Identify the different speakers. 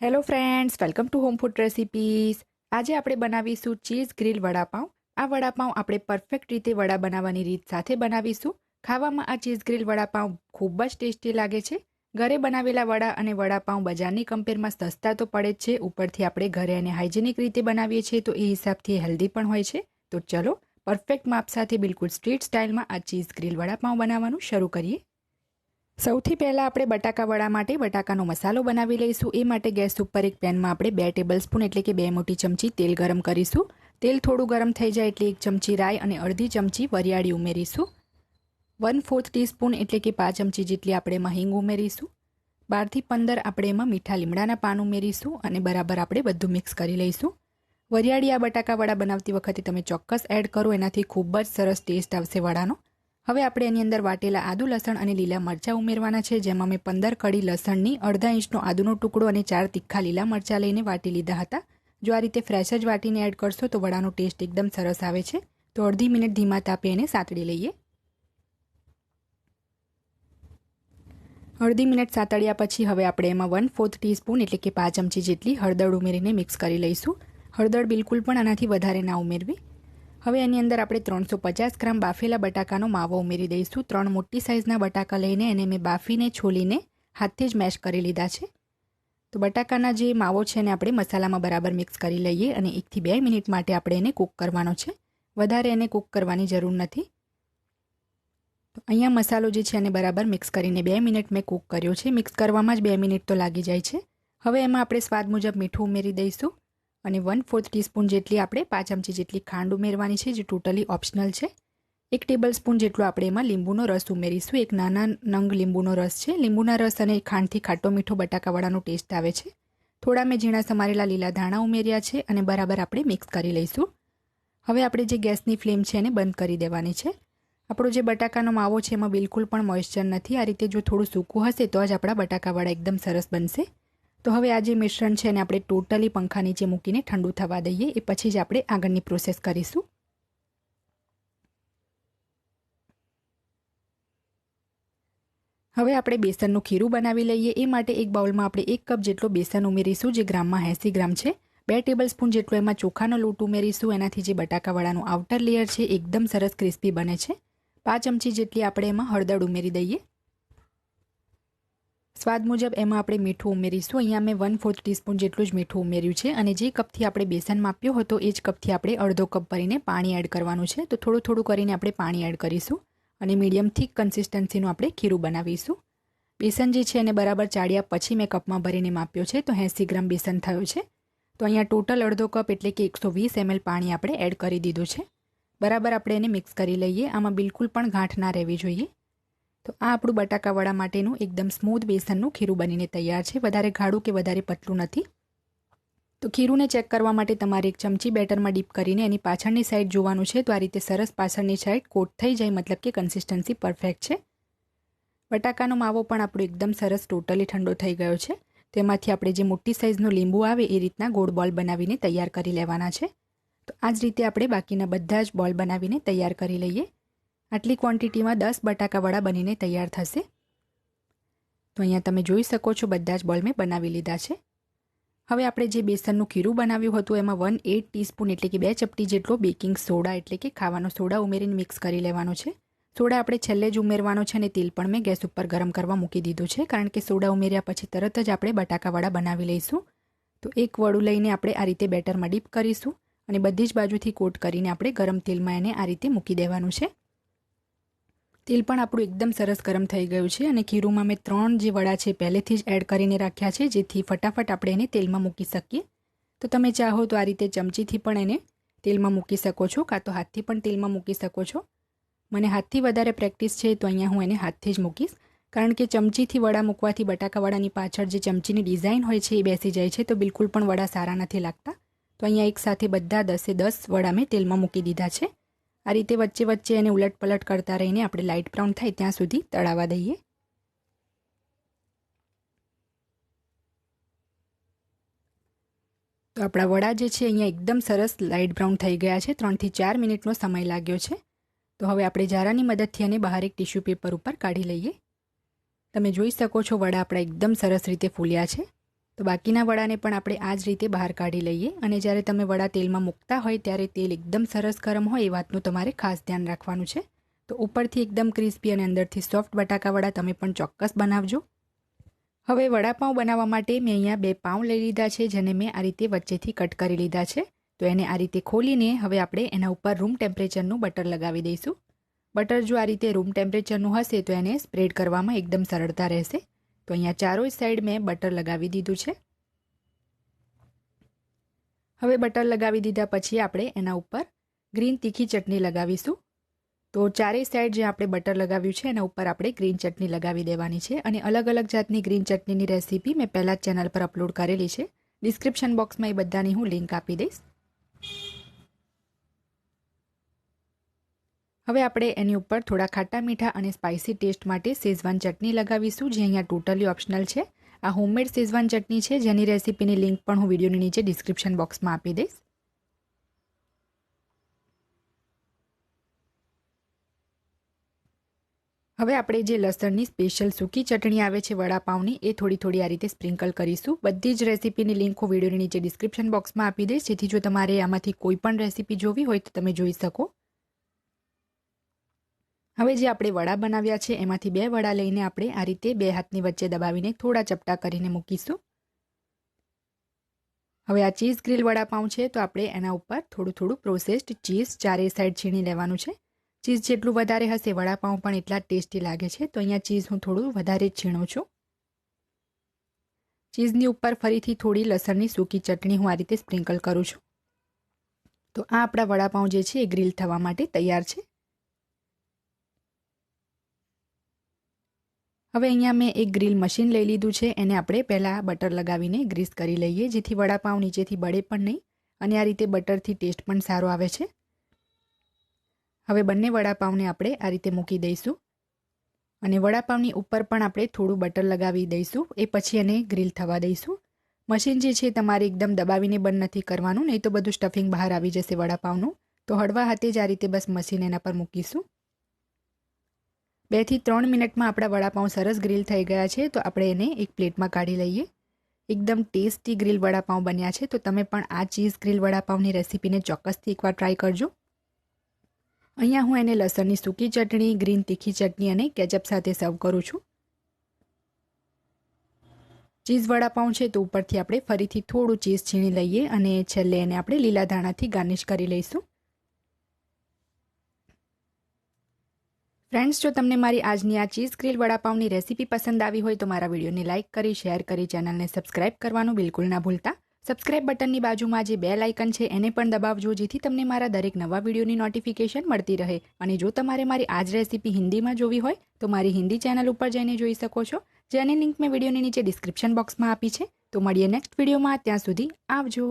Speaker 1: Hello friends, welcome to home food recipes. આજે આપણે બનાવીશું ચીઝ ગ્રીલ વડાપાઉં. આ વડાપાઉં આપણે પરફેક્ટ રીતે વડા બનાવવાની રીત સાથે બનાવીશું. ખાવામાં આ ચીઝ ગ્રીલ વડાપાઉં ખૂબ જ ટેસ્ટી લાગે છે. ઘરે બનાવેલા વડા અને વડાપાઉં બજારની કમ્પેરમાં સસ્તા તો પડે જ છે, ઉપરથી આપણે ઘરે અને હાઇજેનિક રીતે બનાવીએ છીએ તો એ હિસાબથી હેલ્ધી પણ હોય છે. તો ચલો પરફેક્ટ માપ સાથે બિલકુલ સ્ટ્રીટ સ્ટાઇલમાં આ ચીઝ ગ્રીલ વડાપાઉં બનાવવાનું શરૂ કરીએ. સૌથી પહેલાં આપણે બટાકા વડા માટે બટાકાનો મસાલો બનાવી લઈશું. એ માટે ગેસ ઉપર એક પેનમાં આપણે 2 ટેબલસ્પૂન એટલે કે 2 મોટી ચમચી તેલ ગરમ કરીશું. તેલ થોડું ગરમ થઈ જાય એટલે 1 ચમચી રાઈ અને અડધી ચમચી વરિયાળી ઉમેરીશું. 1/4 ટીસ્પૂન એટલે કે 5 ચમચી જેટલી આપણે એમાં હિંગ ઉમેરીશું. 12 થી 15 આપણે એમાં મીઠા લીમડાના પાન ઉમેરીશું અને બરાબર આપણે બધું મિક્સ કરી લઈશું. વરિયાળી આ બટાકા વડા બનાવતી વખતે તમે ચોક્કસ એડ કરો, એનાથી ખૂબ જ સરસ ટેસ્ટ આવશે વડાનો. હવે આપણે એની અંદર વાટેલા આદુ, લસણ અને લીલા મરચાં ઉમેરવાના છે, જેમાં મેં 15 કળી લસણની, અડધા ઇંચનો આદુનો ટુકડો અને 4 તીખા લીલા મરચાં લઈને વાટી લીધા હતા. જો આ રીતે ફ્રેશ જ વાટીને એડ કરશો તો વડાનો ટેસ્ટ એકદમ સરસ આવે છે. તો અડધી મિનિટ ધીમા તાપે એને સાતળી લઈએ. અડધી મિનિટ સાતળ્યા પછી હવે આપણે એમાં 1/4 ટીસ્પૂન એટલે કે 5 ચમચી જેટલી હળદર ઉમેરીને મિક્સ કરી લઈશું. હળદર બિલકુલ પણ આનાથી વધારે ના ઉમેરવી. હવે એની અંદર આપણે 350 ગ્રામ બાફેલા બટાકાનો માવો ઉમેરી દઈશું. 3 મોટી સાઇઝના બટાકા લઈને એને મેં બાફીને છોલીને હાથથી જ મેશ કરી લીધા છે. તો બટાકાના જે માવો છે એને આપણે મસાલામાં બરાબર મિક્સ કરી લઈએ અને 1 થી 2 મિનિટ માટે આપણે એને કૂક કરવાનો છે. વધારે એને કૂક કરવાની જરૂર નથી. તો અહીંયા મસાલો જે છે એને બરાબર મિક્સ કરીને 2 મિનિટ મેં કૂક કર્યો છે. મિક્સ કરવામાં જ 2 મિનિટ તો લાગી જાય છે. હવે એમાં આપણે સ્વાદ મુજબ મીઠું ઉમેરી દઈશું અને 1/4 ટીસ્પૂન જેટલી આપણે 5 ચમચી જેટલી ખાંડ ઉમેરવાની છે, જે ટોટલી ઓપ્શનલ છે. 1 ટેબલ સ્પૂન જેટલો આપણે એમાં લીંબુનો રસ ઉમેરીશું. એક નાના નંગ લીંબુનો રસ છે. લીંબુના રસ અને ખાંડથી ખાટો મીઠો બટાકાવાળાનો ટેસ્ટ આવે છે. થોડા મેં ઝીણા સમારેલા લીલા ધાણા ઉમેર્યા છે અને બરાબર આપણે મિક્સ કરી લઈશું. હવે આપણે જે ગેસની ફ્લેમ છે એને બંધ કરી દેવાની છે. આપણો જે બટાકાનો માવો છે એમાં બિલકુલ પણ મોઇશ્ચર નથી. આ રીતે જો થોડું સૂકું હશે તો જ આપણા બટાકાવાળા એકદમ સરસ બનશે. તો હવે આ જે મિશ્રણ છે એને આપણે ટોટલી પંખા નીચે મૂકીને ઠંડુ થવા દઈએ. એ પછી જ આપણે આગળની પ્રોસેસ કરીશું. હવે આપણે બેસનનું ખીરું બનાવી લઈએ. એ માટે એક બાઉલમાં આપણે 1 કપ જેટલો બેસન ઉમેરીશું, જે ગ્રામમાં 80 ગ્રામ છે. 2 ટેબલ સ્પૂન જેટલો એમાં ચોખાનો લોટ ઉમેરીશું. એનાથી જે બટાકાવાળાનું આઉટર લેયર છે એકદમ સરસ ક્રિસ્પી બને છે. 5 ચમચી જેટલી આપણે એમાં હળદર ઉમેરી દઈએ. સ્વાદ મુજબ એમાં આપણે મીઠું ઉમેરીશું. અહીંયા મેં 1/4 ટીસ્પૂન જેટલું જ મીઠું ઉમેર્યું છે અને જે કપથી આપણે બેસન માપ્યો હતો એ જ કપથી આપણે અડધો કપ ભરીને પાણી એડ કરવાનું છે. તો થોડું થોડું કરીને આપણે પાણી એડ કરીશું અને મીડિયમ થીક કન્સિસ્ટન્સીનું આપણે ખીરું બનાવીશું. બેસન જે છે એને બરાબર ચાળ્યા પછી મેં કપમાં ભરીને માપ્યો છે, તો 80 ગ્રામ બેસન થયો છે. તો અહીંયા ટોટલ અડધો કપ એટલે કે 120 ml પાણી આપણે એડ કરી દીધું છે. બરાબર આપણે એને મિક્સ કરી લઈએ. આમાં બિલકુલ પણ ગાંઠ ના રહેવી જોઈએ. તો આ આપણું બટાકાવડા માટેનું એકદમ સ્મૂથ બેસનનું ખીરું બનીને તૈયાર છે. વધારે ગાઢું કે વધારે પતલું નથી. તો ખીરુંને ચેક કરવા માટે તમારે 1 ચમચી બેટરમાં ડીપ કરીને એની પાછળની સાઈડ જોવાનું છે. તો આ રીતે સરસ પાછળની સાઈડ કોટ થઈ જાય, મતલબ કે કન્સિસ્ટન્સી પરફેક્ટ છે. બટાકાનો માવો પણ આપણો એકદમ સરસ ટોટલી ઠંડો થઈ ગયો છે. તેમાંથી આપણે જે મોટી સાઇઝનો લીંબુ આવે એ રીતના ગોળ બોલ બનાવીને તૈયાર કરી લેવાના છે. તો આ જ રીતે આપણે બાકીના બધા જ બોલ બનાવીને તૈયાર કરી લઈએ. આટલી ક્વોન્ટિટીમાં 10 બટાકાવડા બનીને તૈયાર થશે. તો અહીંયા તમે જોઈ શકો છો બધા જ બોલ મેં બનાવી લીધા છે. હવે આપણે જે બેસનનું ખીરું બનાવ્યું હતું એમાં 1/8 ટીસ્પૂન એટલે કે 2 ચપટી જેટલો બેકિંગ સોડા એટલે કે ખાવાનો સોડા ઉમેરીને મિક્સ કરી લેવાનો છે. સોડા આપણે છેલ્લે જ ઉમેરવાનો છે અને તેલ પણ મેં ગેસ ઉપર ગરમ કરવા મૂકી દીધું છે, કારણ કે સોડા ઉમેર્યા પછી તરત જ આપણે બટાકાવડા બનાવી લઈશું. તો એક વડું લઈને આપણે આ રીતે બેટરમાં ડીપ કરીશું અને બધી જ બાજુથી કોટ કરીને આપણે ગરમ તેલમાં એને આ રીતે મૂકી દેવાનું છે. તેલ પણ આપણું એકદમ સરસ ગરમ થઈ ગયું છે અને ખીરુંમાં મેં 3 જે વડા છે પહેલેથી જ એડ કરીને રાખ્યા છે, જેથી ફટાફટ આપણે એને તેલમાં મૂકી શકીએ. તો તમે ચાહો તો આ રીતે ચમચીથી પણ એને તેલમાં મૂકી શકો છો, કાં તો હાથથી પણ તેલમાં મૂકી શકો છો. મને હાથથી વધારે પ્રેક્ટિસ છે, તો અહીંયા હું એને હાથથી જ મૂકીશ, કારણ કે ચમચીથી વડા મૂકવાથી બટાકાવડાની પાછળ જે ચમચીની ડિઝાઇન હોય છે એ બેસી જાય છે, તો બિલકુલ પણ વડા સારા નથી લાગતા. તો અહીંયા એકસાથે બધા 10 વડા મેં તેલમાં મૂકી દીધા છે. આ રીતે વચ્ચે વચ્ચે એને ઉલટપલટ કરતા રહીને આપણે લાઇટ બ્રાઉન થાય ત્યાં સુધી તળાવવા દઈએ. તો આપણા વડા જે છે અહીંયા એકદમ સરસ લાઇટ બ્રાઉન થઈ ગયા છે. 3 થી 4 મિનિટનો સમય લાગ્યો છે. તો હવે આપણે જારાની મદદથી એને બહાર એક ટિશ્યુ પેપર ઉપર કાઢી લઈએ. તમે જોઈ શકો છો વડા આપણા એકદમ સરસ રીતે ફૂલ્યા છે. તો બાકીના વડાને પણ આપણે આ જ રીતે બહાર કાઢી લઈએ અને જ્યારે તમે વડા તેલમાં મૂકતા હોય ત્યારે તેલ એકદમ સરસ ગરમ હોય એ વાતનું તમારે ખાસ ધ્યાન રાખવાનું છે. તો ઉપરથી એકદમ ક્રિસ્પી અને અંદરથી સોફ્ટ બટાકા વડા તમે પણ ચોક્કસ બનાવજો. હવે વડાપાઉં બનાવવા માટે મેં અહીંયા 2 પાઉં લઈ લીધા છે, જેને મેં આ રીતે વચ્ચેથી કટ કરી લીધા છે. તો એને આ રીતે ખોલીને હવે આપણે એના ઉપર રૂમ ટેમ્પરેચરનું બટર લગાવી દઈશું. બટર જો આ રીતે રૂમ ટેમ્પરેચરનું હશે તો એને સ્પ્રેડ કરવામાં એકદમ સરળતા રહેશે. તો અહીંયા ચારોય સાઈડ મેં બટર લગાવી દીધું છે. હવે બટર લગાવી દીધા પછી આપણે એના ઉપર ગ્રીન તીખી ચટણી લગાવીશું. તો ચારેય સાઈડ જે આપણે બટર લગાવ્યું છે એના ઉપર આપણે ગ્રીન ચટણી લગાવી દેવાની છે અને અલગ અલગ જાતની ગ્રીન ચટણીની રેસીપી મેં પહેલાં જ ચેનલ પર અપલોડ કરેલી છે. ડિસ્ક્રિપ્શન બોક્સમાં એ બધાની હું લિંક આપી દઈશ. હવે આપણે એની ઉપર થોડા ખાટા મીઠા અને સ્પાઇસી ટેસ્ટ માટે શેઝવાન ચટણી લગાવીશું, જે અહીંયા ટોટલી ઓપ્શનલ છે. આ હોમમેડ શેઝવાન ચટણી છે, જેની રેસીપીની લિંક પણ હું વિડીયોની નીચે ડિસ્ક્રિપ્શન બોક્સમાં આપી દઈશ. હવે આપણે જે લસણની સ્પેશિયલ સૂકી ચટણી આવે છે વડાપાઉંની, એ થોડી આ રીતે સ્પ્રિંકલ કરીશું. બધી જ રેસીપીની લિંક હું વિડીયોની નીચે ડિસ્ક્રિપ્શન બોક્સમાં આપી દઈશ, જેથી જો તમારે આમાંથી કોઈ પણ રેસીપી જોવી હોય તો તમે જોઈ શકો. હવે જે આપણે વડા બનાવ્યા છે એમાંથી 2 વડા લઈને આપણે આ રીતે 2 હાથની વચ્ચે દબાવીને થોડા ચપટા કરીને મૂકીશું. હવે આ ચીઝ ગ્રીલ વડાપાઉં છે તો આપણે એના ઉપર થોડું પ્રોસેસ્ડ ચીઝ ચારેય સાઈડ છીણી લેવાનું છે. ચીઝ જેટલું વધારે હશે વડાપાઉં પણ એટલા જ ટેસ્ટી લાગે છે. તો અહીંયા ચીઝ હું થોડું વધારે જ છીણું છું. ચીઝની ઉપર ફરીથી થોડી લસણની સૂકી ચટણી હું આ રીતે સ્પ્રિંકલ કરું છું. તો આ આપણા વડાપાઉં જે છે એ ગ્રીલ થવા માટે તૈયાર છે. હવે અહીંયા મેં એક ગ્રીલ મશીન લઈ લીધું છે. એને આપણે પહેલાં બટર લગાવીને ગ્રીસ કરી લઈએ, જેથી વડાપાઉં નીચેથી બળે પણ નહીં અને આ રીતે બટરથી ટેસ્ટ પણ સારો આવે છે. હવે બંને વડાપાઉંને આપણે આ રીતે મૂકી દઈશું અને વડાપાઉંની ઉપર પણ આપણે થોડું બટર લગાવી દઈશું. એ પછી એને ગ્રીલ થવા દઈશું. મશીન જે છે તમારે એકદમ દબાવીને બંધ નથી કરવાનું, નહીં તો બધું સ્ટફિંગ બહાર આવી જશે વડાપાઉંનું. તો હળવા હાથે જ આ રીતે બસ મશીન એના પર મૂકીશું. 2 થી 3 મિનિટમાં આપણા વડાપાઉં સરસ ગ્રીલ થઈ ગયા છે. તો આપણે એને એક પ્લેટમાં કાઢી લઈએ. એકદમ ટેસ્ટી ગ્રીલ વડાપાઉં બન્યા છે. તો તમે પણ આ ચીઝ ગ્રીલ વડાપાઉંની રેસીપીને ચોક્કસથી એકવાર ટ્રાય કરજો. અહીંયા હું એને લસણની સૂકી ચટણી, ગ્રીન તીખી ચટણી અને કેચઅપ સાથે સર્વ કરું છું. ચીઝ વડાપાઉં છે તો ઉપરથી આપણે ફરીથી થોડું ચીઝ છીણી લઈએ અને છેલ્લે એને આપણે લીલા ધાણાથી ગાર્નિશ કરી લઈશું. ફ્રેન્ડ્સ, જો તમને મારી આજની આ ચીઝ ગ્રીલ વડાપાઉંની રેસીપી પસંદ આવી હોય તો મારા વિડીયોને લાઇક કરી, શેર કરી, ચેનલને સબસ્ક્રાઇબ કરવાનું બિલકુલ ના ભૂલતા. સબસ્ક્રાઇબ બટનની બાજુમાં જે બેલ આઇકન છે એને પણ દબાવજો, જેથી તમને મારા દરેક નવા વિડીયોની નોટિફિકેશન મળતી રહે. અને જો તમારે મારી આ જ રેસીપી હિન્દીમાં જોવી હોય તો મારી હિન્દી ચેનલ ઉપર જઈને જોઈ શકો છો, જેની લિંક મેં વિડીયોની નીચે ડિસ્ક્રિપ્શન બોક્સમાં આપી છે. તો મળીએ નેક્સ્ટ વિડીયોમાં. ત્યાં સુધી આવજો.